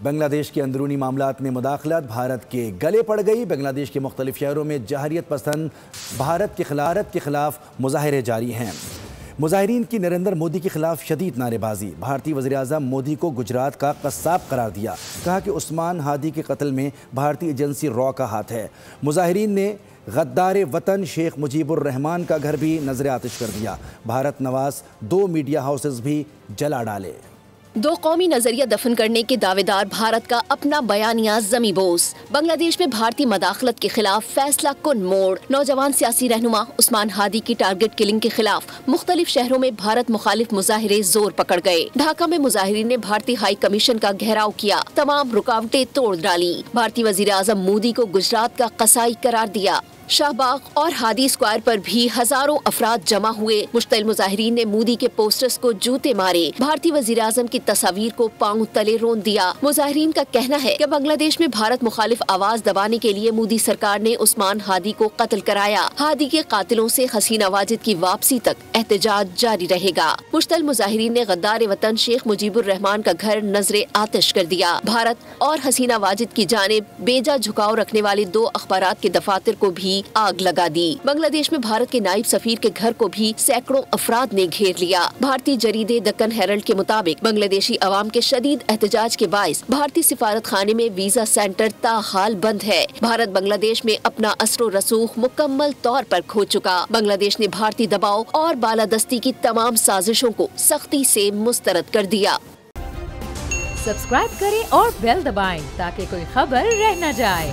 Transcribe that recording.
بنگلہ دیش کے اندرونی معاملات میں مداخلت بھارت کے گلے پڑ گئی۔ بنگلہ دیش کے مختلف شہروں میں جمہوریت پسند بھارت کے خلاف مظاہرے جاری ہیں۔ مظاہرین کی نریندر مودی کے خلاف شدید نعرے بازی۔ بھارتی وزیراعظم مودی کو گجرات کا قصاب قرار دیا۔ کہا کہ عثمان ہادی کے قتل میں بھارتی ایجنسی را کا ہاتھ ہے۔ مظاہرین نے غدار وطن شیخ مجیب الرحمان کا گھر بھی نظر آتش کر دیا۔ بھارت نواز 2 میڈیا ہاؤسز بھی جلا ڈالے۔ 2 قومی نظریہ دفن کرنے کے دعوے دار بھارت کا اپنا بیانیہ زمیں بوس۔ بنگلہ دیش میں بھارتی مداخلت کے خلاف فیصلہ کن موڑ۔ نوجوان سیاسی رہنما عثمان ہادی کی ٹارگٹ کلنگ کے خلاف مختلف شہروں میں بھارت مخالف مظاہرے زور پکڑ گئے۔ ڈھاکہ میں مظاہرین نے بھارتی ہائی کمیشن کا گھیراؤ کیا، تمام رکاوٹیں توڑ ڈالی۔ بھارتی وزیر اعظم مودی کو گجرات کا قصائی قرار دیا۔ شاہ باغ اور ہادی اسکوائر پر بھی ہزاروں افراد جمع ہوئے۔ مشتعل مظاہرین نے مودی کے پوسٹرز کو جوتے مارے، بھارتی وزیر اعظم کی تصاویر کو پاؤں تلے رون دیا۔ مظاہرین کا کہنا ہے کہ بنگلہ دیش میں بھارت مخالف آواز دبانے کے لیے مودی سرکار نے عثمان ہادی کو قتل کرایا۔ ہادی کے قاتلوں سے حسینہ واجد کی واپسی تک احتجاج جاری رہے گا۔ مشتعل مظاہرین نے غدار وطن شیخ مجیب الرحمان کا گھر نظر آتش کر دیا۔ بھارت اور حسینہ واجد کی جانب بیجا جھکاؤ رکھنے والے 2 اخبارات کے دفاتر کو بھی آگ لگا دی۔ بنگلہ دیش میں بھارت کے نائب سفیر کے گھر کو بھی سینکڑوں افراد نے گھیر لیا۔ بھارتی جریدے دکن ہیرلڈ کے مطابق بنگلہ دیشی عوام کے شدید احتجاج کے باعث بھارتی سفارت خانے میں ویزا سینٹر تاحال بند ہے۔ بھارت بنگلہ دیش میں اپنا اثر و رسوخ مکمل طور پر کھو چکا۔ بنگلہ دیش نے بھارتی دباؤ اور بالادستی کی تمام سازشوں کو سختی سے مسترد کر دیا۔ سبسکرائب کریں اور بیل دبائیں تاکہ کوئی خبر رہ نہ جائے۔